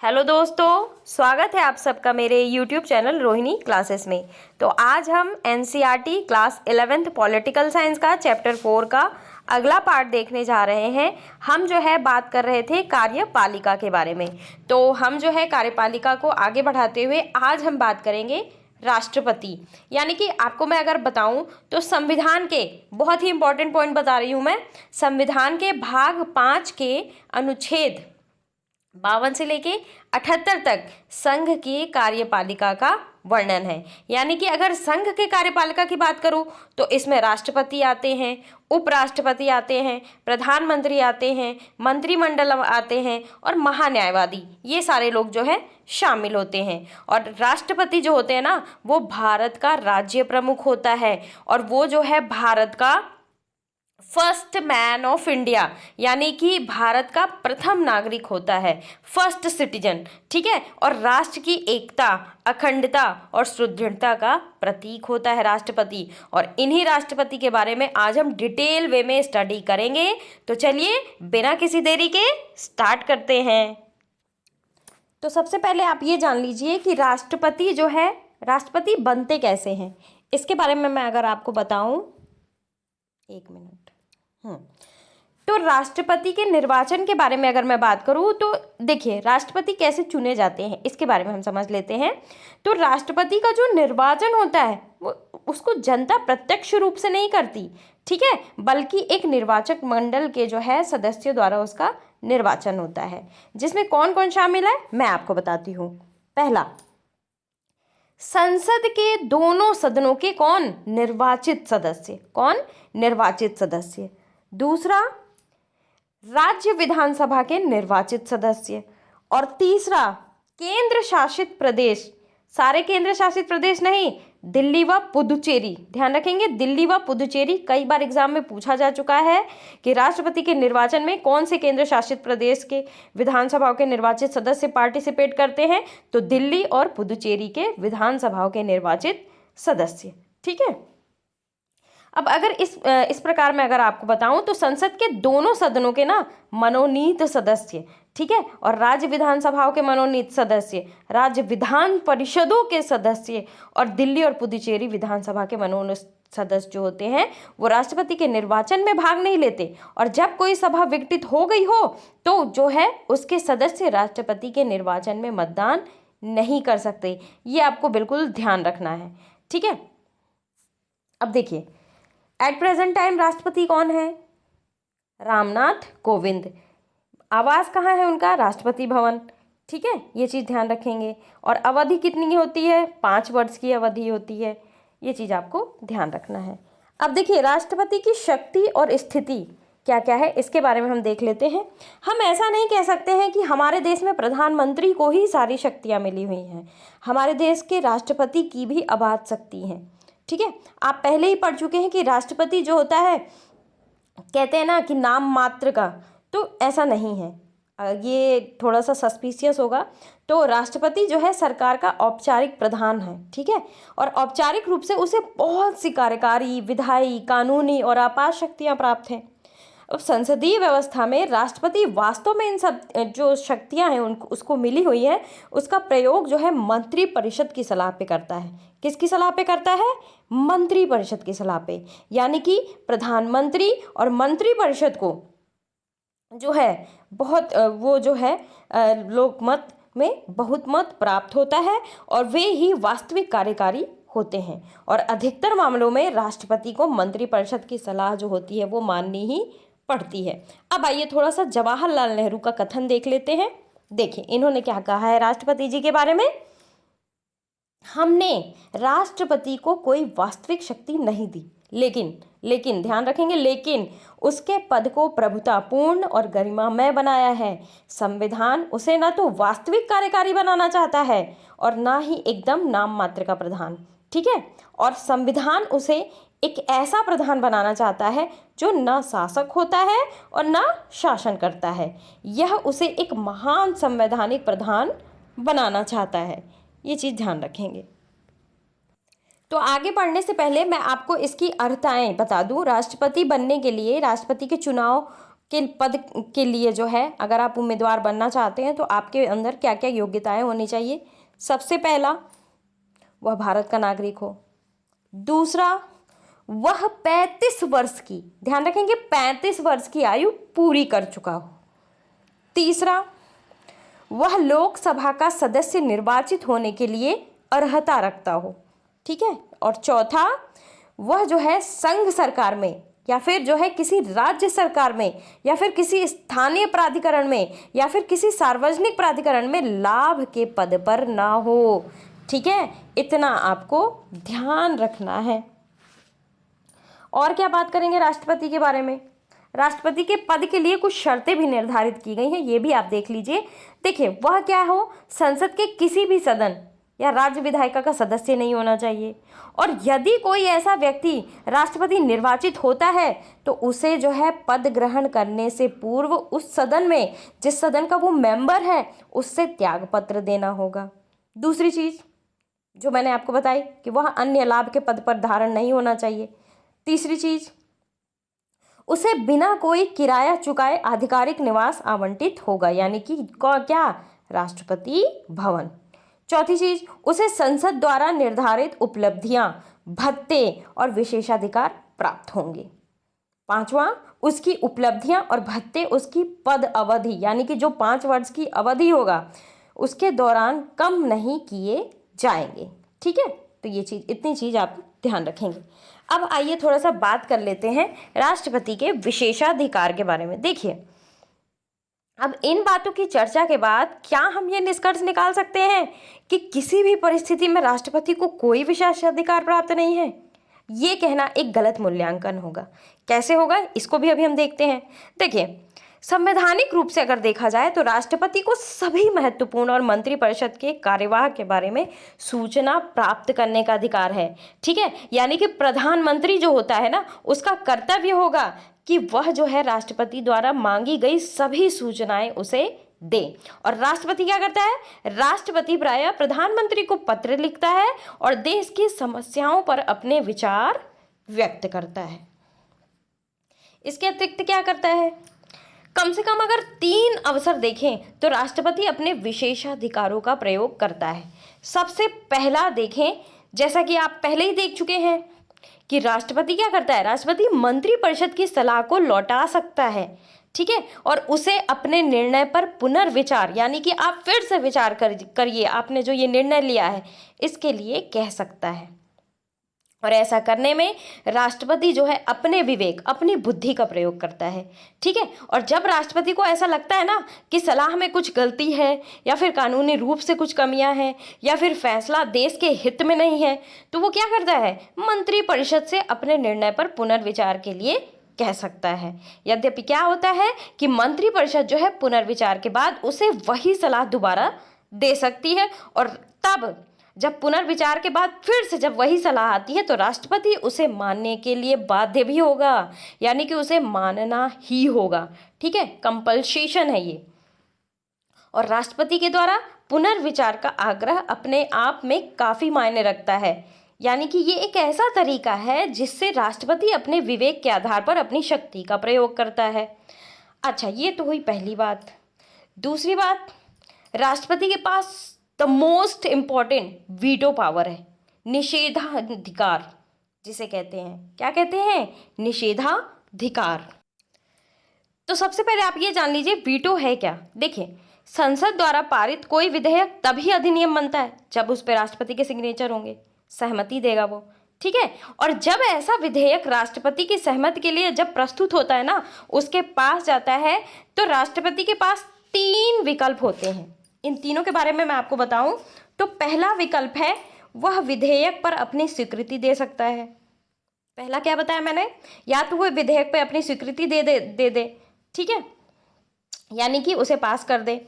Hello दोस्तों, स्वागत है आप सबका मेरे YouTube चैनल रोहिणी क्लासेस में। तो आज हम NCERT class 11th political science का चैप्टर 4 का अगला पार्ट देखने जा रहे हैं। हम जो है बात कर रहे थे कार्यपालिका के बारे में। तो हम जो है कार्यपालिका को आगे बढ़ाते हुए आज हम बात करेंगे राष्ट्रपति, यानी कि आपको मैं अगर बताऊं तो संविधान के बहुत ही इंपॉर्टेंट पॉइंट बता रही हूं मैं। संविधान के भाग 5 के अनुच्छेद 52 से लेके 78 तक संघ की कार्यपालिका का वर्णन है। यानी कि अगर संघ के कार्यपालिका की बात करूं तो इसमें राष्ट्रपति आते हैं, उपराष्ट्रपति आते हैं, प्रधानमंत्री आते हैं, मंत्रिमंडल आते हैं और महान्यायवादी, ये सारे लोग जो है शामिल होते हैं। और राष्ट्रपति जो होते हैं ना, वो भारत का राज्य प्रमुख होता है और वो जो है भारत का फर्स्ट मैन ऑफ इंडिया, यानी कि भारत का प्रथम नागरिक होता है, फर्स्ट सिटीजन, ठीक है। और राष्ट्र की एकता, अखंडता और सुदृढ़ता का प्रतीक होता है राष्ट्रपति। और इन्हीं राष्ट्रपति के बारे में आज हम डिटेल वे में स्टडी करेंगे। तो चलिए बिना किसी देरी के स्टार्ट करते हैं। तो सबसे पहले आप ये जान लीजिए कि राष्ट्रपति जो है, राष्ट्रपति बनते कैसे हैं, इसके बारे में मैं अगर आपको बताऊं, एक मिनट। तो राष्ट्रपति के निर्वाचन के बारे में अगर मैं बात करूं तो देखिए, राष्ट्रपति कैसे चुने जाते हैं इसके बारे में हम समझ लेते हैं। तो राष्ट्रपति का जो निर्वाचन होता है वो उसको जनता प्रत्यक्ष रूप से नहीं करती, ठीक है, बल्कि एक निर्वाचक मंडल के जो है सदस्यों द्वारा उसका निर्वाचन होता है। जिसमें कौन कौन शामिल है मैं आपको बताती हूँ। पहला, संसद के दोनों सदनों के कौन निर्वाचित सदस्य, कौन निर्वाचित सदस्य। दूसरा, राज्य विधानसभा के निर्वाचित सदस्य। और तीसरा, केंद्र शासित प्रदेश, सारे केंद्र शासित प्रदेश नहीं, दिल्ली व पुदुचेरी, ध्यान रखेंगे, दिल्ली व पुदुचेरी। कई बार एग्जाम में पूछा जा चुका है कि राष्ट्रपति के निर्वाचन में कौन से केंद्र शासित प्रदेश के विधानसभाओं के निर्वाचित सदस्य पार्टिसिपेट करते हैं, तो दिल्ली और पुदुचेरी के विधानसभाओं के निर्वाचित सदस्य, ठीक है। अब अगर इस प्रकार में अगर आपको बताऊं तो संसद के दोनों सदनों के ना मनोनीत सदस्य, ठीक है, और राज्य विधानसभाओं के मनोनीत सदस्य, राज्य विधान परिषदों के सदस्य और दिल्ली और पुदुचेरी विधानसभा के मनोनीत सदस्य जो होते हैं वो राष्ट्रपति के निर्वाचन में भाग नहीं लेते। और जब कोई सभा विघटित हो गई हो तो जो है उसके सदस्य राष्ट्रपति के निर्वाचन में मतदान नहीं कर सकते। ये आपको बिल्कुल ध्यान रखना है, ठीक है। अब देखिए, एट प्रेजेंट टाइम राष्ट्रपति कौन है? रामनाथ कोविंद। आवास कहाँ है उनका? राष्ट्रपति भवन, ठीक है, ये चीज़ ध्यान रखेंगे। और अवधि कितनी होती है? 5 वर्ष की अवधि होती है, ये चीज़ आपको ध्यान रखना है। अब देखिए, राष्ट्रपति की शक्ति और स्थिति क्या क्या है इसके बारे में हम देख लेते हैं। हम ऐसा नहीं कह सकते हैं कि हमारे देश में प्रधानमंत्री को ही सारी शक्तियाँ मिली हुई हैं, हमारे देश के राष्ट्रपति की भी अबाध शक्ति हैं, ठीक है। आप पहले ही पढ़ चुके हैं कि राष्ट्रपति जो होता है, कहते हैं ना कि नाम मात्र का, तो ऐसा नहीं है, ये थोड़ा सा सस्पिशियस होगा। तो राष्ट्रपति जो है सरकार का औपचारिक प्रधान है, ठीक है, और औपचारिक रूप से उसे बहुत सी कार्यकारी, विधायी, कानूनी और आपात शक्तियाँ प्राप्त हैं। अब संसदीय व्यवस्था में राष्ट्रपति वास्तव में इन सब जो शक्तियां हैं उनको उसको मिली हुई है, उसका प्रयोग जो है मंत्री परिषद की सलाह पे करता है। किसकी सलाह पे करता है? मंत्री परिषद की सलाह पे। यानी कि प्रधानमंत्री और मंत्री परिषद को जो है बहुत वो जो है लोकमत में बहुत मत प्राप्त होता है और वे ही वास्तविक कार्यकारी होते हैं। और अधिकतर मामलों में राष्ट्रपति को मंत्री परिषद की सलाह जो होती है वो माननी ही पड़ती है। अब आइए थोड़ा सा जवाहरलाल नेहरू का कथन देख लेते हैं। देखिए, इन्होंने क्या कहा है राष्ट्रपति जी के बारे में। हमने राष्ट्रपति को कोई वास्तविक शक्ति नहीं दी, लेकिन ध्यान रखेंगे, लेकिन उसके पद को प्रभुतापूर्ण और गरिमामय बनाया है। संविधान उसे न तो वास्तविक कार्यकारी बनाना चाहता है और ना ही एकदम नाम मात्र का प्रधान, ठीक है। और संविधान उसे एक ऐसा प्रधान बनाना चाहता है जो न शासक होता है और न शासन करता है। यह उसे एक महान संवैधानिक प्रधान बनाना चाहता है, ये चीज़ ध्यान रखेंगे। तो आगे बढ़ने से पहले मैं आपको इसकी अर्हताएं बता दूं। राष्ट्रपति बनने के लिए राष्ट्रपति के चुनाव के पद के लिए जो है अगर आप उम्मीदवार बनना चाहते हैं तो आपके अंदर क्या क्या योग्यताएं होनी चाहिए। सबसे पहला, वह भारत का नागरिक हो। दूसरा, वह 35 वर्ष की, ध्यान रखेंगे 35 वर्ष की आयु पूरी कर चुका हो। तीसरा, वह लोकसभा का सदस्य निर्वाचित होने के लिए अर्हता रखता हो। ठीक है। और चौथा, वह जो है संघ सरकार में या फिर जो है किसी राज्य सरकार में या फिर किसी स्थानीय प्राधिकरण में या फिर किसी सार्वजनिक प्राधिकरण में लाभ के पद पर ना हो। ठीक है, इतना आपको ध्यान रखना है। और क्या बात करेंगे राष्ट्रपति के बारे में। राष्ट्रपति के पद के लिए कुछ शर्तें भी निर्धारित की गई हैं, ये भी आप देख लीजिए। देखिए, वह क्या हो, संसद के किसी भी सदन या राज्य विधायिका का सदस्य नहीं होना चाहिए। और यदि कोई ऐसा व्यक्ति राष्ट्रपति निर्वाचित होता है तो उसे जो है पद ग्रहण करने से पूर्व उस सदन में, जिस सदन का वो मेंबर है, उससे त्यागपत्र देना होगा। दूसरी चीज़ जो मैंने आपको बताई कि वह अन्य लाभ के पद पर धारण नहीं होना चाहिए। तीसरी चीज़, उसे बिना कोई किराया चुकाए आधिकारिक निवास आवंटित होगा, यानी कि क्या, राष्ट्रपति भवन। चौथी चीज, उसे संसद द्वारा निर्धारित उपलब्धियां, भत्ते और विशेषाधिकार प्राप्त होंगे। पांचवा, उसकी उपलब्धियां और भत्ते उसकी पद अवधि, यानी कि जो 5 वर्ष की अवधि होगा उसके दौरान कम नहीं किए जाएंगे। ठीक है, तो ये चीज, इतनी चीज आप ध्यान रखेंगे। अब आइए थोड़ा सा बात कर लेते हैं राष्ट्रपति के विशेषाधिकार के बारे में। देखिए, अब इन बातों की चर्चा के बाद क्या हम ये निष्कर्ष निकाल सकते हैं कि किसी भी परिस्थिति में राष्ट्रपति को कोई विशेषाधिकार प्राप्त नहीं है? ये कहना एक गलत मूल्यांकन होगा। कैसे होगा, इसको भी अभी हम देखते हैं। देखिए, संवैधानिक रूप से अगर देखा जाए तो राष्ट्रपति को सभी महत्वपूर्ण और मंत्रिपरिषद के कार्यवाह के बारे में सूचना प्राप्त करने का अधिकार है। ठीक है, यानी कि प्रधानमंत्री जो होता है ना, उसका कर्तव्य होगा कि वह जो है राष्ट्रपति द्वारा मांगी गई सभी सूचनाएं उसे दे। और राष्ट्रपति क्या करता है, राष्ट्रपति प्रायः प्रधानमंत्री को पत्र लिखता है और देश की समस्याओं पर अपने विचार व्यक्त करता है। इसके अतिरिक्त क्या करता है, कम से कम अगर 3 अवसर देखें तो राष्ट्रपति अपने विशेषाधिकारों का प्रयोग करता है। सबसे पहला देखें, जैसा कि आप पहले ही देख चुके हैं कि राष्ट्रपति क्या करता है, राष्ट्रपति मंत्रिपरिषद की सलाह को लौटा सकता है। ठीक है, और उसे अपने निर्णय पर पुनर्विचार, यानी कि आप फिर से विचार करिए, आपने जो ये निर्णय लिया है इसके लिए कह सकता है। और ऐसा करने में राष्ट्रपति जो है अपने विवेक, अपनी बुद्धि का प्रयोग करता है। ठीक है, और जब राष्ट्रपति को ऐसा लगता है ना कि सलाह में कुछ गलती है या फिर कानूनी रूप से कुछ कमियां हैं या फिर फैसला देश के हित में नहीं है, तो वो क्या करता है, मंत्रिपरिषद से अपने निर्णय पर पुनर्विचार के लिए कह सकता है। यद्यपि क्या होता है कि मंत्रिपरिषद जो है पुनर्विचार के बाद उसे वही सलाह दोबारा दे सकती है, और तब जब पुनर्विचार के बाद फिर से जब वही सलाह आती है तो राष्ट्रपति उसे मानने के लिए बाध्य भी होगा, यानी कि उसे मानना ही होगा। ठीक है, कंपल्सेशन है ये। और राष्ट्रपति के द्वारा पुनर्विचार का आग्रह अपने आप में काफी मायने रखता है, यानी कि ये एक ऐसा तरीका है जिससे राष्ट्रपति अपने विवेक के आधार पर अपनी शक्ति का प्रयोग करता है। अच्छा, ये तो हुई पहली बात। दूसरी बात, राष्ट्रपति के पास the most important veto power है, निषेधाधिकार जिसे कहते हैं। क्या कहते हैं, निषेधाधिकार। तो सबसे पहले आप ये जान लीजिए वीटो है क्या। देखिए, संसद द्वारा पारित कोई विधेयक तभी अधिनियम बनता है जब उस पर राष्ट्रपति के सिग्नेचर होंगे, सहमति देगा वो। ठीक है, और जब ऐसा विधेयक राष्ट्रपति की सहमति के लिए जब प्रस्तुत होता है ना, उसके पास जाता है, तो राष्ट्रपति के पास 3 विकल्प होते हैं। इन तीनों के बारे में मैं आपको बताऊं तो पहला विकल्प है, वह विधेयक पर अपनी स्वीकृति दे सकता है। पहला क्या बताया मैंने, या तो वो विधेयक पर अपनी स्वीकृति दे दे। ठीक है, यानी कि उसे पास कर दे।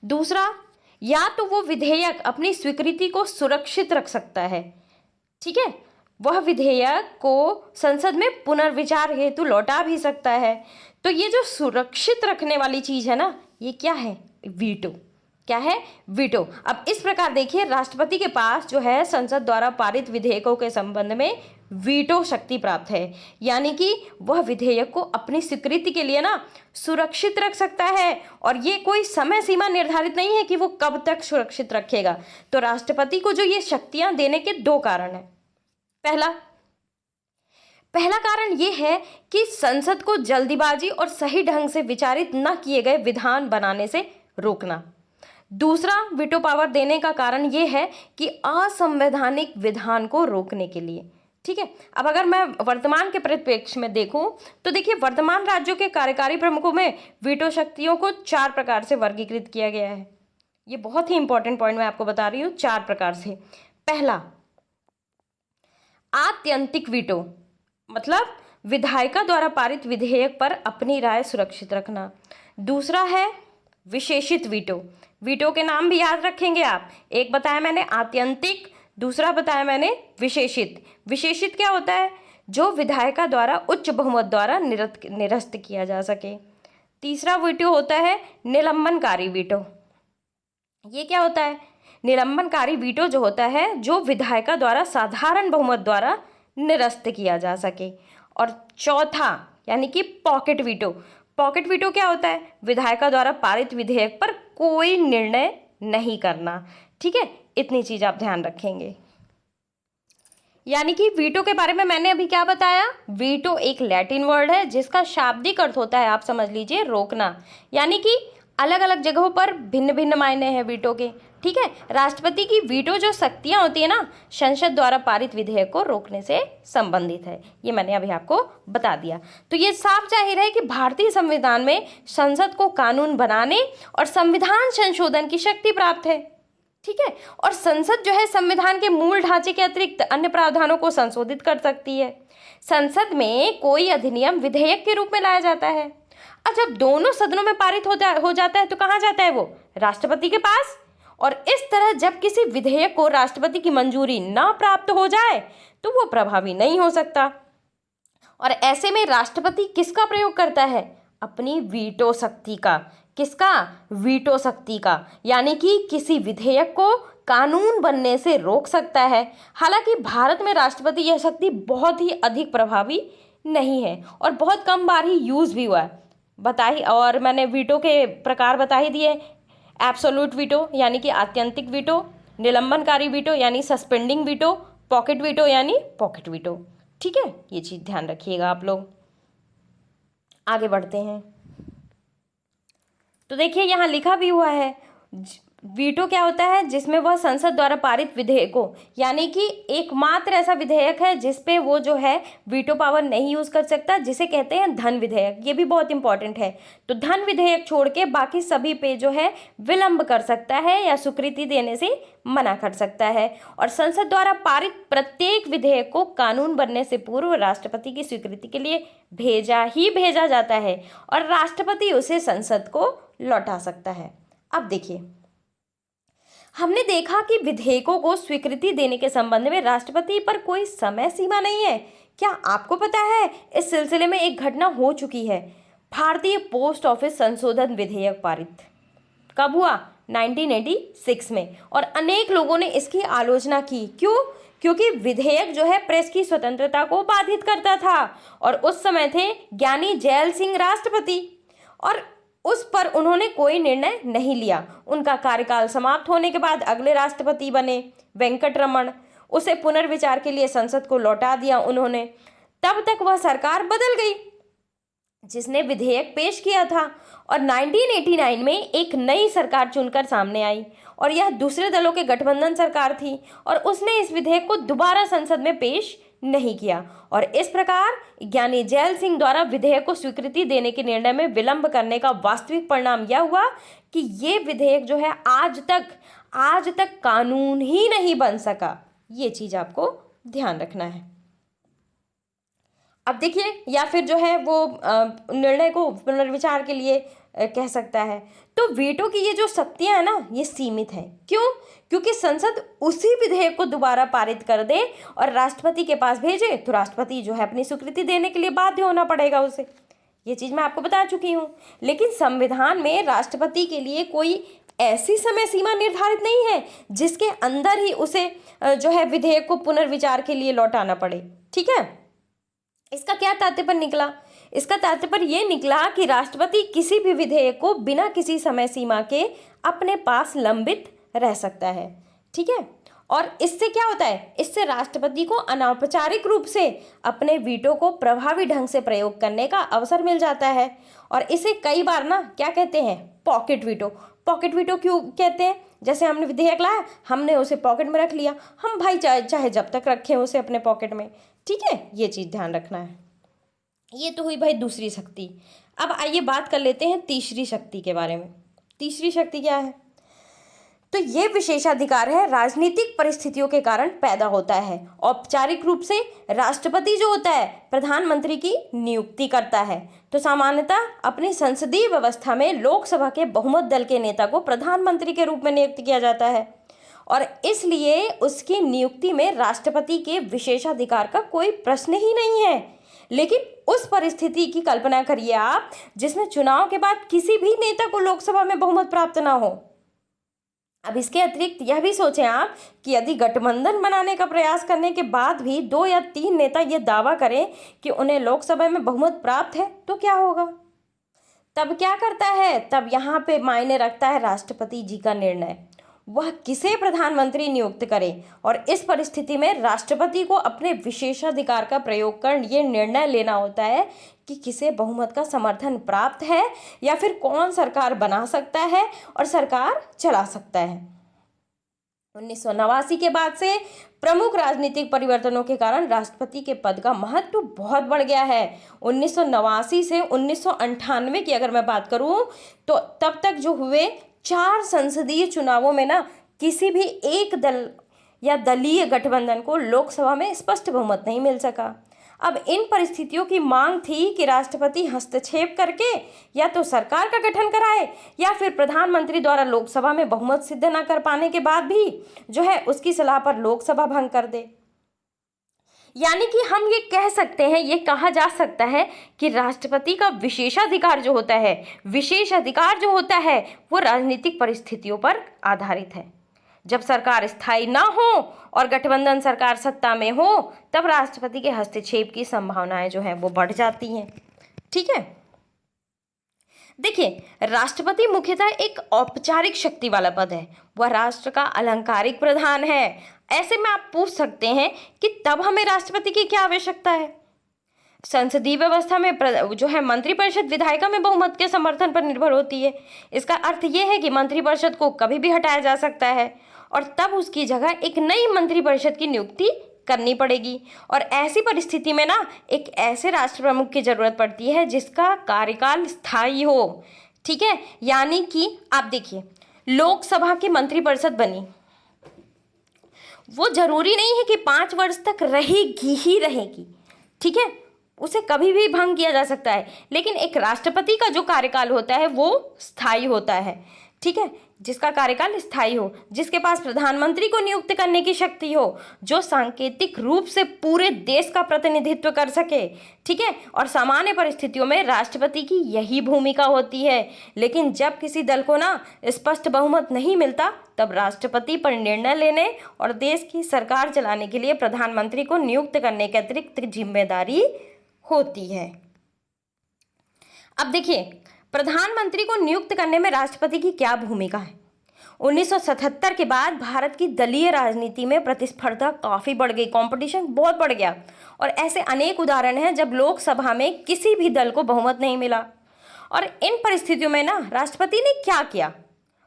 दूसरा, या तो वो विधेयक अपनी स्वीकृति को सुरक्षित रख सकता है। ठीक है, वह विधेयक को संसद में पुनर्विचार हेतु लौटा भी सकता है। तो ये जो सुरक्षित रखने वाली चीज है ना, ये क्या है, वीटो। क्या है? वीटो। अब इस प्रकार देखिए, राष्ट्रपति के पास जो है संसद द्वारा पारित विधेयकों के संबंध में वीटो शक्ति प्राप्त है, यानी कि वह विधेयक को अपनी स्वीकृति के लिए ना सुरक्षित रख सकता है, और ये कोई समय सीमा निर्धारित नहीं है कि वो कब तक सुरक्षित रखेगा। तो राष्ट्रपति को जो ये शक्तियां देने के दो कारण हैं। पहला कारण ये है कि संसद को जल्दीबाजी और सही ढंग से विचारित न किए गए विधान बनाने से रोकना। दूसरा वीटो पावर देने का कारण ये है कि असंवैधानिक विधान को रोकने के लिए। ठीक है, अब अगर मैं वर्तमान के परिप्रेक्ष्य में देखूं तो देखिए, वर्तमान राज्यों के कार्यकारी प्रमुखों में वीटो शक्तियों को 4 प्रकार से वर्गीकृत किया गया है। ये बहुत ही इंपॉर्टेंट पॉइंट मैं आपको बता रही हूँ, 4 प्रकार से। पहला, आत्यंतिक वीटो, मतलब विधायिका द्वारा पारित विधेयक पर अपनी राय सुरक्षित रखना। दूसरा है विशेषित वीटो। वीटो के नाम भी याद रखेंगे आप, एक बताया मैंने आत्यंतिक, दूसरा बताया मैंने विशेषित। विशेषित क्या होता है? जो विधायिका द्वारा उच्च बहुमत द्वारा निरस्त किया जा सके। तीसरा वीटो होता है निलंबनकारी वीटो। ये क्या होता है? निलंबनकारी वीटो जो होता है, जो विधायिका द्वारा साधारण बहुमत द्वारा निरस्त किया जा सके। और चौथा यानी कि पॉकेट वीटो। पॉकेट वीटो क्या होता है? विधायिका द्वारा पारित विधेयक पर कोई निर्णय नहीं करना। ठीक है, इतनी चीज आप ध्यान रखेंगे। यानी कि वीटो के बारे में मैंने अभी क्या बताया? वीटो एक लैटिन वर्ड है जिसका शाब्दिक अर्थ होता है, आप समझ लीजिए, रोकना। यानी कि अलग अलग जगहों पर भिन्न भिन्न मायने हैं वीटो के। ठीक है, राष्ट्रपति की वीटो जो शक्तियां होती है ना, संसद द्वारा पारित विधेयक को रोकने से संबंधित है। ये मैंने अभी आपको बता दिया। तो ये साफ जाहिर है कि भारतीय संविधान में संसद को कानून बनाने और संविधान संशोधन की शक्ति प्राप्त है। ठीक है, और संसद जो है संविधान के मूल ढांचे के अतिरिक्त अन्य प्रावधानों को संशोधित कर सकती है। संसद में कोई अधिनियम विधेयक के रूप में लाया जाता है, और जब दोनों सदनों में पारित हो जाता है तो कहाँ जाता है वो? राष्ट्रपति के पास। और इस तरह जब किसी विधेयक को राष्ट्रपति की मंजूरी ना प्राप्त हो जाए तो वो प्रभावी नहीं हो सकता। और ऐसे में राष्ट्रपति किसका प्रयोग करता है? अपनी वीटो शक्ति का। किसका? वीटो शक्ति का। यानी कि किसी विधेयक को कानून बनने से रोक सकता है। हालांकि भारत में राष्ट्रपति यह शक्ति बहुत ही अधिक प्रभावी नहीं है और बहुत कम बार ही यूज भी हुआ है। और मैंने वीटो के प्रकार बता ही दिए। एब्सोल्यूट वीटो यानी कि आत्यंतिक वीटो, निलंबनकारी वीटो यानी सस्पेंडिंग वीटो, पॉकेट वीटो यानी पॉकेट वीटो। ठीक है, ये चीज ध्यान रखिएगा आप लोग। आगे बढ़ते हैं। तो देखिए, यहाँ लिखा भी हुआ है वीटो क्या होता है? जिसमें वह संसद द्वारा पारित विधेयकों, यानी कि एकमात्र ऐसा विधेयक है जिसपे वो जो है वीटो पावर नहीं यूज कर सकता, जिसे कहते हैं धन विधेयक। ये भी बहुत इंपॉर्टेंट है। तो धन विधेयक छोड़ के बाकी सभी पे जो है विलंब कर सकता है या स्वीकृति देने से मना कर सकता है। और संसद द्वारा पारित प्रत्येक विधेयक को कानून बनने से पूर्व राष्ट्रपति की स्वीकृति के लिए भेजा जाता है और राष्ट्रपति उसे संसद को लौटा सकता है। अब देखिए, हमने देखा कि विधेयकों को स्वीकृति देने के संबंध में राष्ट्रपति पर कोई समय सीमा नहीं है। क्या आपको पता है, इस सिलसिले में एक घटना हो चुकी है। भारतीय पोस्ट ऑफिस संशोधन विधेयक पारित कब हुआ? 1986 में। और अनेक लोगों ने इसकी आलोचना की। क्यों? क्योंकि विधेयक जो है प्रेस की स्वतंत्रता को बाधित करता था और उस समय थे ज्ञानी जैल सिंह राष्ट्रपति, और उस पर उन्होंने कोई निर्णय नहीं लिया। उनका कार्यकाल समाप्त होने के बाद अगले राष्ट्रपति बने वेंकटरमण। उसे पुनर्विचार के लिए संसद को लौटा दिया उन्होंने। तब तक वह सरकार बदल गई जिसने विधेयक पेश किया था, और 1989 में एक नई सरकार चुनकर सामने आई और यह दूसरे दलों के गठबंधन सरकार थी, और उसने इस विधेयक को दोबारा संसद में पेश नहीं किया। और इस प्रकार ज्ञानी जैल सिंह द्वारा विधेयक को स्वीकृति देने के निर्णय में विलंब करने का वास्तविक परिणाम यह हुआ कि ये विधेयक जो है आज तक कानून ही नहीं बन सका। ये चीज आपको ध्यान रखना है। अब देखिए, या फिर जो है वो निर्णय को पुनर्विचार के लिए कह सकता है। तो वीटो की ये जो शक्तियां है ना, ये सीमित है। क्यों? क्योंकि संसद उसी विधेयक को दोबारा पारित कर दे और राष्ट्रपति के पास भेजे तो राष्ट्रपति जो है अपनी स्वीकृति देने के लिए बाध्य होना पड़ेगा उसे। ये चीज मैं आपको बता चुकी हूँ। लेकिन संविधान में राष्ट्रपति के लिए कोई ऐसी समय सीमा निर्धारित नहीं है जिसके अंदर ही उसे जो है विधेयक को पुनर्विचार के लिए लौटाना पड़े। ठीक है, इसका क्या तात्पर्य निकला? इसका तात्पर्य यह निकला कि राष्ट्रपति किसी भी विधेयक को बिना किसी समय सीमा के अपने पास लंबित रह सकता है। ठीक है, और इससे क्या होता है? इससे राष्ट्रपति को अनौपचारिक रूप से अपने वीटो को प्रभावी ढंग से प्रयोग करने का अवसर मिल जाता है। और इसे कई बार ना क्या कहते हैं? Pocket veto. पॉकेट वीटो क्यों कहते हैं? जैसे हमने विधेयक लाया, हमने उसे पॉकेट में रख लिया, हम भाई चाहे जब तक रखें उसे अपने पॉकेट में। ठीक है, ये चीज़ ध्यान रखना है। ये तो हुई भाई दूसरी शक्ति। अब आइए बात कर लेते हैं तीसरी शक्ति के बारे में। तीसरी शक्ति क्या है? तो ये विशेषाधिकार है राजनीतिक परिस्थितियों के कारण पैदा होता है। औपचारिक रूप से राष्ट्रपति जो होता है प्रधानमंत्री की नियुक्ति करता है। तो सामान्यतः अपनी संसदीय व्यवस्था में लोकसभा के बहुमत दल के नेता को प्रधानमंत्री के रूप में नियुक्त किया जाता है और इसलिए उसकी नियुक्ति में राष्ट्रपति के विशेषाधिकार का कोई प्रश्न ही नहीं है। लेकिन उस परिस्थिति की कल्पना करिए आप जिसमें चुनाव के बाद किसी भी नेता को लोकसभा में बहुमत प्राप्त ना हो। अब इसके अतिरिक्त यह भी सोचें आप कि यदि गठबंधन बनाने का प्रयास करने के बाद भी 2 या 3 नेता ये दावा करें कि उन्हें लोकसभा में बहुमत प्राप्त है तो क्या होगा? तब क्या करता है? तब यहाँ पे मायने रखता है राष्ट्रपति जी का निर्णय, वह किसे प्रधानमंत्री नियुक्त करे। और इस परिस्थिति में राष्ट्रपति को अपने विशेषाधिकार का प्रयोग कर ये निर्णय लेना होता है कि किसे बहुमत का समर्थन प्राप्त है या फिर कौन सरकार बना सकता है और सरकार चला सकता है। 1989 के बाद से प्रमुख राजनीतिक परिवर्तनों के कारण राष्ट्रपति के पद का महत्व बहुत बढ़ गया है। 1989 से 1998 की अगर मैं बात करूं तो तब तक जो हुए 4 संसदीय चुनावों में ना किसी भी एक दल या दलीय गठबंधन को लोकसभा में स्पष्ट बहुमत नहीं मिल सका। अब इन परिस्थितियों की मांग थी कि राष्ट्रपति हस्तक्षेप करके या तो सरकार का गठन कराए या फिर प्रधानमंत्री द्वारा लोकसभा में बहुमत सिद्ध न कर पाने के बाद भी जो है उसकी सलाह पर लोकसभा भंग कर दे। यानी कि हम ये कह सकते हैं, ये कहा जा सकता है कि राष्ट्रपति का विशेषाधिकार जो होता है, विशेष अधिकार जो होता है वो राजनीतिक परिस्थितियों पर आधारित है। जब सरकार स्थायी ना हो और गठबंधन सरकार सत्ता में हो तब राष्ट्रपति के हस्तक्षेप की संभावनाएं जो है वो बढ़ जाती हैं। ठीक है, देखिए राष्ट्रपति मुख्यतः एक औपचारिक शक्ति वाला पद है, वह राष्ट्र का अलंकारिक प्रधान है। ऐसे में आप पूछ सकते हैं कि तब हमें राष्ट्रपति की क्या आवश्यकता है? संसदीय व्यवस्था में जो है मंत्रिपरिषद विधायिका में बहुमत के समर्थन पर निर्भर होती है। इसका अर्थ यह है कि मंत्रिपरिषद को कभी भी हटाया जा सकता है और तब उसकी जगह एक नई मंत्रिपरिषद की नियुक्ति करनी पड़ेगी। और ऐसी परिस्थिति में ना एक ऐसे राष्ट्र प्रमुख की जरूरत पड़ती है जिसका कार्यकाल स्थायी हो। ठीक है, यानी कि आप देखिए लोकसभा की मंत्रिपरिषद बनी, वो जरूरी नहीं है कि 5 वर्ष तक रहेगी ही रहेगी। ठीक है, उसे कभी भी भंग किया जा सकता है, लेकिन एक राष्ट्रपति का जो कार्यकाल होता है वो स्थायी होता है। ठीक है, जिसका कार्यकाल स्थायी हो, जिसके पास प्रधानमंत्री को नियुक्त करने की शक्ति हो, जो सांकेतिक रूप से पूरे देश का प्रतिनिधित्व कर सके। ठीक है, और सामान्य परिस्थितियों में राष्ट्रपति की यही भूमिका होती है। लेकिन जब किसी दल को ना स्पष्ट बहुमत नहीं मिलता तब राष्ट्रपति पर निर्णय लेने और देश की सरकार चलाने के लिए प्रधानमंत्री को नियुक्त करने के अतिरिक्त जिम्मेदारी होती है। अब देखिए प्रधानमंत्री को नियुक्त करने में राष्ट्रपति की क्या भूमिका है। 1977 के बाद भारत की दलीय राजनीति में प्रतिस्पर्धा काफ़ी बढ़ गई, कंपटीशन बहुत बढ़ गया और ऐसे अनेक उदाहरण हैं जब लोकसभा में किसी भी दल को बहुमत नहीं मिला। और इन परिस्थितियों में ना राष्ट्रपति ने क्या किया?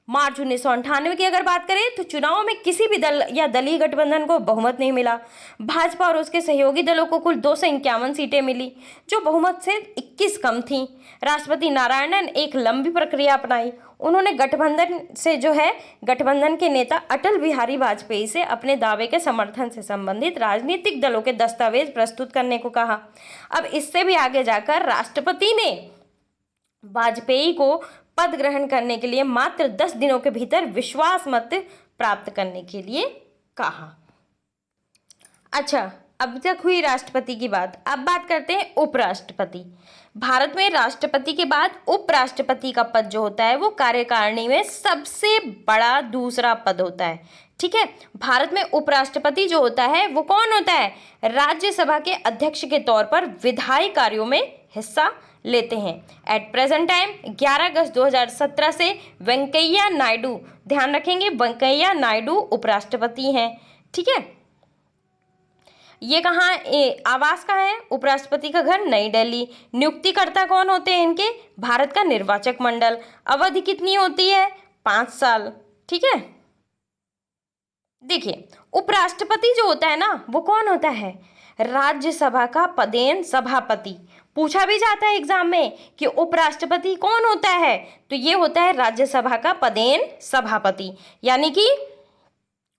मार्च 1998 की अगर बात करें तो चुनाव में किसी भी दल या दलीय गठबंधन को बहुमत नहीं मिला। भाजपा और उसके सहयोगी दलों को कुल 251 सीटें मिली जो बहुमत से 21 कम थीं। राष्ट्रपति नारायणन एक लंबी प्रक्रिया अपनाई। उन्होंने गठबंधन से जो है गठबंधन के नेता अटल बिहारी वाजपेयी से अपने दावे के समर्थन से संबंधित राजनीतिक दलों के दस्तावेज प्रस्तुत करने को कहा। अब इससे भी आगे जाकर राष्ट्रपति ने वाजपेयी को पद ग्रहण करने के लिए मात्र 10 दिनों के भीतर विश्वास मत प्राप्त करने के लिए कहा। अच्छा, अब तक हुई राष्ट्रपति की बात, अब बात करते हैं उपराष्ट्रपति। भारत में राष्ट्रपति के बाद उपराष्ट्रपति का पद जो होता है वो कार्यकारिणी में सबसे बड़ा दूसरा पद होता है। ठीक है, भारत में उपराष्ट्रपति जो होता है वो कौन होता है? राज्यसभा के अध्यक्ष के तौर पर विधायी कार्यों में हिस्सा लेते हैं। एट प्रेजेंट टाइम 11 अगस्त 2017 से वेंकैया नायडू, ध्यान रखेंगे वेंकैया नायडू उपराष्ट्रपति हैं। ठीक है, ये कहाँ आवास कहाँ है? उपराष्ट्रपति का घर नई दिल्ली। नियुक्तिकर्ता कौन होते हैं इनके? भारत का निर्वाचक मंडल। अवधि कितनी होती है? 5 साल। ठीक है, देखिए उपराष्ट्रपति जो होता है ना वो कौन होता है? राज्यसभा का पदेन सभापति। पूछा भी जाता है एग्जाम में कि उपराष्ट्रपति कौन होता है, तो ये होता है राज्यसभा का पदेन सभापति। यानी कि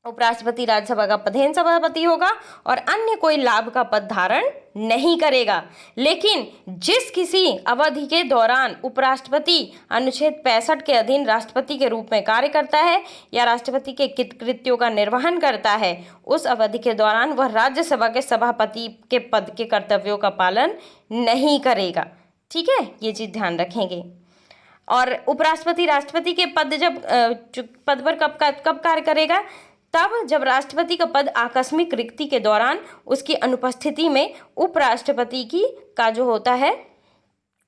उपराष्ट्रपति राज्यसभा का पदेन सभापति होगा और अन्य कोई लाभ का पद धारण नहीं करेगा। लेकिन जिस किसी अवधि के दौरान उपराष्ट्रपति अनुच्छेद 65 के अधीन राष्ट्रपति के रूप में कार्य करता है या राष्ट्रपति के कृत्यों का निर्वहन करता है, उस अवधि के दौरान वह राज्यसभा के सभापति के पद के कर्तव्यों का पालन नहीं करेगा। ठीक है, ये चीज़ ध्यान रखेंगे। और उपराष्ट्रपति राष्ट्रपति के पद पर कब कार्य करेगा? तब जब राष्ट्रपति का पद आकस्मिक रिक्ति के दौरान उसकी अनुपस्थिति में उपराष्ट्रपति का जो होता है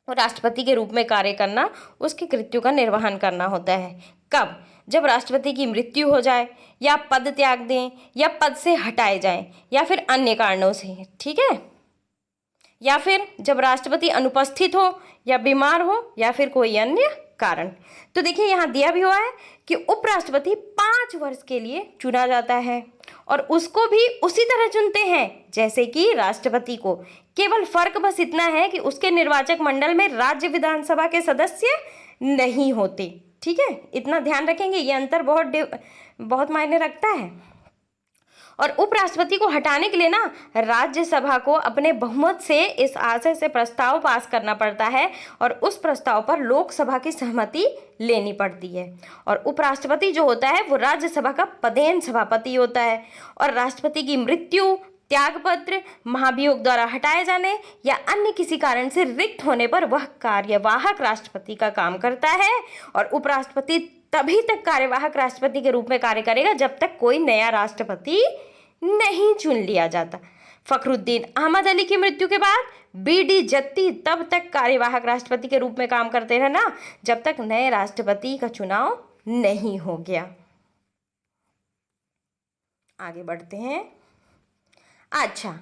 वो राष्ट्रपति के रूप में कार्य करना, उसके कृत्यों का निर्वहन करना होता है। कब? जब राष्ट्रपति की मृत्यु हो जाए या पद त्याग दें या पद से हटाए जाएं या फिर अन्य कारणों से। ठीक है, या फिर जब राष्ट्रपति अनुपस्थित हो या बीमार हो या फिर कोई अन्य कारण। तो देखिए यहाँ दिया भी हुआ है कि उपराष्ट्रपति 5 वर्ष के लिए चुना जाता है और उसको भी उसी तरह चुनते हैं जैसे कि राष्ट्रपति को। केवल फर्क बस इतना है कि उसके निर्वाचक मंडल में राज्य विधानसभा के सदस्य नहीं होते। ठीक है, इतना ध्यान रखेंगे, ये अंतर बहुत मायने रखता है। और उपराष्ट्रपति को हटाने के लिए ना राज्यसभा को अपने बहुमत से इस आशय से प्रस्ताव पास करना पड़ता है और उस प्रस्ताव पर लोकसभा की सहमति लेनी पड़ती है। और उपराष्ट्रपति जो होता है वो राज्यसभा का पदेन सभापति होता है और राष्ट्रपति की मृत्यु, त्यागपत्र, महाभियोग द्वारा हटाए जाने या अन्य किसी कारण से रिक्त होने पर वह कार्यवाहक राष्ट्रपति का काम करता है। और उपराष्ट्रपति तभी तक कार्यवाहक राष्ट्रपति के रूप में कार्य करेगा जब तक कोई नया राष्ट्रपति नहीं चुन लिया जाता। फखरुद्दीन अहमद अली की मृत्यु के बाद बीडी जत्ती तब तक कार्यवाहक राष्ट्रपति के रूप में काम करते रहे ना जब तक नए राष्ट्रपति का चुनाव नहीं हो गया। आगे बढ़ते हैं। अच्छा,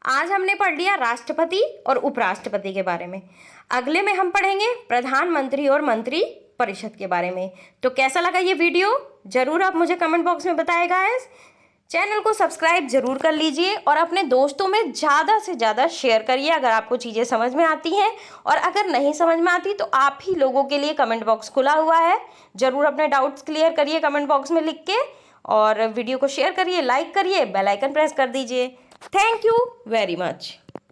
आज हमने पढ़ लिया राष्ट्रपति और उपराष्ट्रपति के बारे में। अगले में हम पढ़ेंगे प्रधानमंत्री और मंत्री परिषद के बारे में। तो कैसा लगा ये वीडियो जरूर आप मुझे कमेंट बॉक्स में बताएगा। चैनल को सब्सक्राइब जरूर कर लीजिए और अपने दोस्तों में ज़्यादा से ज़्यादा शेयर करिए अगर आपको चीज़ें समझ में आती हैं। और अगर नहीं समझ में आती तो आप ही लोगों के लिए कमेंट बॉक्स खुला हुआ है, ज़रूर अपने डाउट्स क्लियर करिए कमेंट बॉक्स में लिख के। और वीडियो को शेयर करिए, लाइक करिए, बेल आइकन प्रेस कर दीजिए। Thank you very much.